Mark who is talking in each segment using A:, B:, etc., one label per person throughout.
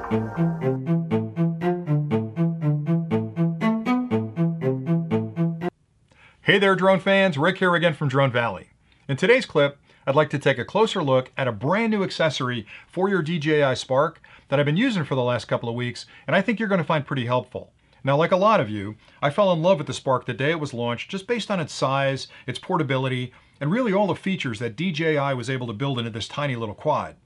A: Hey there, drone fans. Rick here again from Drone Valley. In today's clip, I'd like to take a closer look at a brand new accessory for your DJI Spark that I've been using for the last couple of weeks, and I think you're going to find pretty helpful. Now, like a lot of you, I fell in love with the Spark the day it was launched just based on its size, its portability, and really all the features that DJI was able to build into this tiny little quad.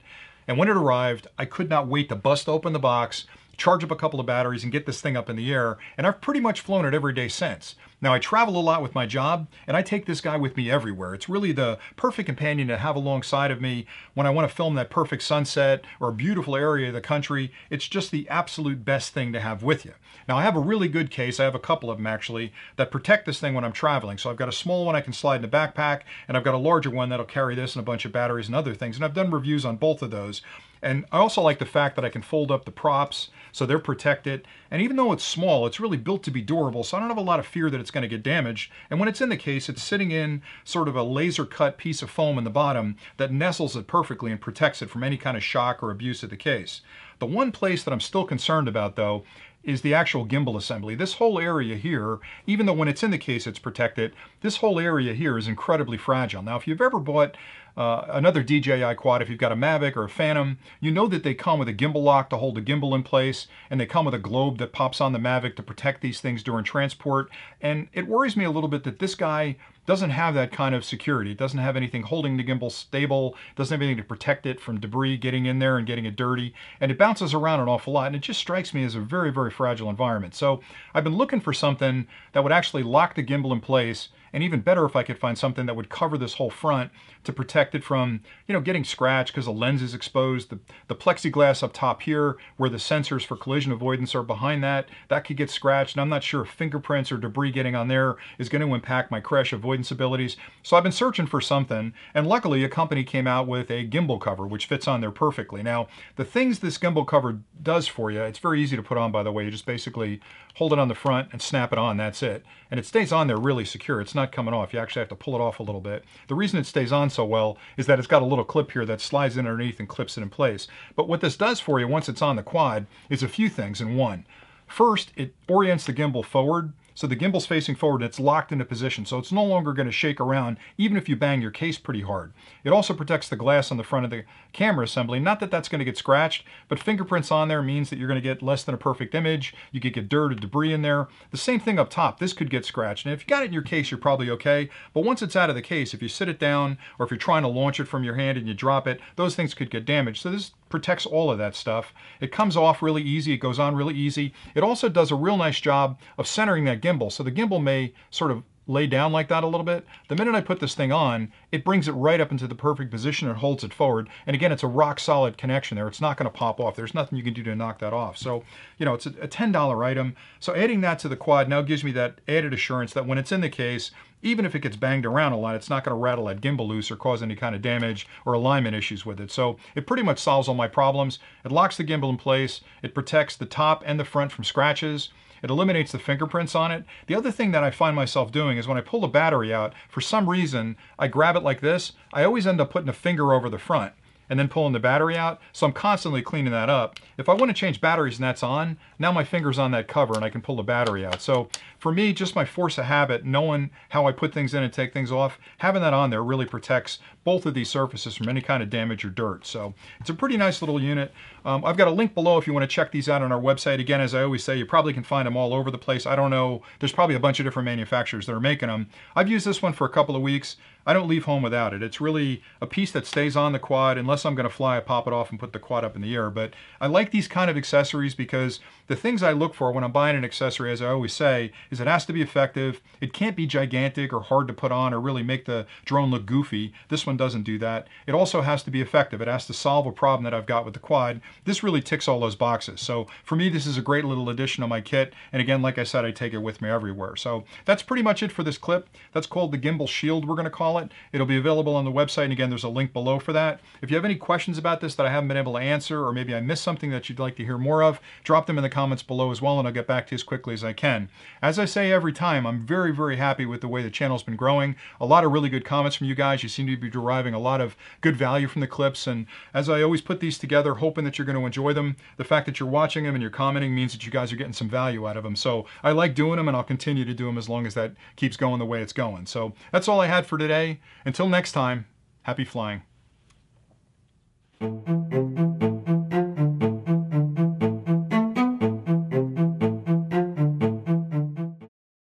A: And when it arrived, I could not wait to bust open the box, charge up a couple of batteries, and get this thing up in the air, and I've pretty much flown it every day since. Now, I travel a lot with my job, and I take this guy with me everywhere. It's really the perfect companion to have alongside of me when I want to film that perfect sunset or a beautiful area of the country. It's just the absolute best thing to have with you. Now, I have a really good case, I have a couple of them actually, that protect this thing when I'm traveling. So I've got a small one I can slide in the backpack, and I've got a larger one that'll carry this and a bunch of batteries and other things. And I've done reviews on both of those. And I also like the fact that I can fold up the props so they're protected. And even though it's small, it's really built to be durable, so I don't have a lot of fear that it's going to get damaged. And when it's in the case, it's sitting in sort of a laser cut piece of foam in the bottom that nestles it perfectly and protects it from any kind of shock or abuse of the case. The one place that I'm still concerned about, though, is the actual gimbal assembly. This whole area here, even though when it's in the case it's protected, this whole area here is incredibly fragile. Now, if you've ever bought another DJI quad, if you've got a Mavic or a Phantom, you know that they come with a gimbal lock to hold the gimbal in place, and they come with a globe that pops on the Mavic to protect these things during transport. And it worries me a little bit that this guy doesn't have that kind of security. It doesn't have anything holding the gimbal stable, doesn't have anything to protect it from debris getting in there and getting it dirty, and it bounces around an awful lot, and it just strikes me as a very, very fragile environment. So I've been looking for something that would actually lock the gimbal in place, and even better if I could find something that would cover this whole front to protect it from, you know, getting scratched because the lens is exposed. The plexiglass up top here, where the sensors for collision avoidance are behind that could get scratched, and I'm not sure if fingerprints or debris getting on there is going to impact my crash avoidance abilities. So I've been searching for something, and luckily a company came out with a gimbal cover which fits on there perfectly. Now, the things this gimbal cover does for you, it's very easy to put on, by the way. You just basically hold it on the front and snap it on, that's it. And it stays on there really secure. It's not coming off. You actually have to pull it off a little bit. The reason it stays on so well is that it's got a little clip here that slides in underneath and clips it in place. But what this does for you once it's on the quad is a few things in one. First, it orients the gimbal forward. So the gimbal's facing forward and it's locked into position, so it's no longer going to shake around even if you bang your case pretty hard. It also protects the glass on the front of the camera assembly. Not that that's going to get scratched, but fingerprints on there means that you're going to get less than a perfect image. You could get dirt or debris in there. The same thing up top. This could get scratched. And if you got it in your case, you're probably okay. But once it's out of the case, if you sit it down or if you're trying to launch it from your hand and you drop it, those things could get damaged. So this protects all of that stuff. It comes off really easy. It goes on really easy. It also does a real nice job of centering that gimbal. So the gimbal may sort of lay down like that a little bit. The minute I put this thing on, it brings it right up into the perfect position and holds it forward. And again, it's a rock solid connection there. It's not going to pop off. There's nothing you can do to knock that off. So, you know, it's a $10 item. So adding that to the quad now gives me that added assurance that when it's in the case, even if it gets banged around a lot, it's not going to rattle that gimbal loose or cause any kind of damage or alignment issues with it. So it pretty much solves all my problems. It locks the gimbal in place. It protects the top and the front from scratches. It eliminates the fingerprints on it. The other thing that I find myself doing is when I pull the battery out, for some reason, I grab it like this. I always end up putting a finger over the front and then pulling the battery out. So I'm constantly cleaning that up. If I want to change batteries and that's on, now my finger's on that cover and I can pull the battery out. So for me, just my force of habit, knowing how I put things in and take things off, having that on there really protects both of these surfaces from any kind of damage or dirt. So it's a pretty nice little unit. I've got a link below if you want to check these out on our website. Again, as I always say, you probably can find them all over the place. I don't know, there's probably a bunch of different manufacturers that are making them. I've used this one for a couple of weeks. I don't leave home without it. It's really a piece that stays on the quad. Unless I'm going to fly, I pop it off and put the quad up in the air. But I like these kind of accessories because the things I look for when I'm buying an accessory, as I always say, is it has to be effective. It can't be gigantic or hard to put on or really make the drone look goofy. This one doesn't do that. It also has to be effective. It has to solve a problem that I've got with the quad. This really ticks all those boxes. So for me, this is a great little addition to my kit. And again, like I said, I take it with me everywhere. So that's pretty much it for this clip. That's called the Gimbal Shield, we're going to call it. It'll be available on the website. And again, there's a link below for that. If you have any questions about this that I haven't been able to answer, or maybe I missed something that you'd like to hear more of, drop them in the comments below as well, and I'll get back to you as quickly as I can. As I say every time, I'm very, very happy with the way the channel's been growing. A lot of really good comments from you guys. You seem to be deriving a lot of good value from the clips. And as I always put these together, hoping that you're going to enjoy them, the fact that you're watching them and you're commenting means that you guys are getting some value out of them. So I like doing them, and I'll continue to do them as long as that keeps going the way it's going. So that's all I had for today. Until next time, happy flying.